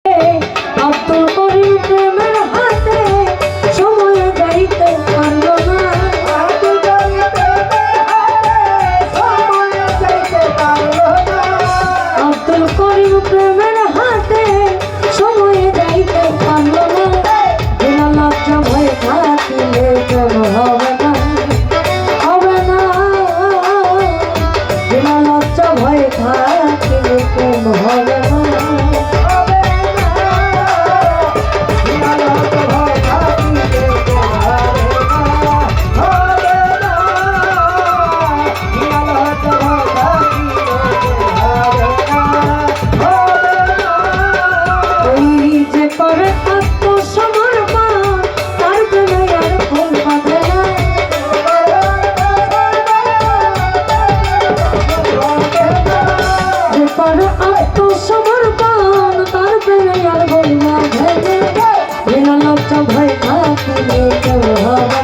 আব্দুল করিম প্রেমের হাতে সময় যাইতে পারল না। আব্দুল করিম প্রেমের হাতে সময় যাইতে পারল না। বিনা লজ্জা ভয় থাকিলে প্রেম হবে না, হবে না। বিনা লজ্জা ভয় থাকিলে প্রেম হবে না। আত্মসমর্পণ তার প্রেমে আর বলবা ভেবে বিনা লজ্জা ভয় থাকিলে কেউ হবে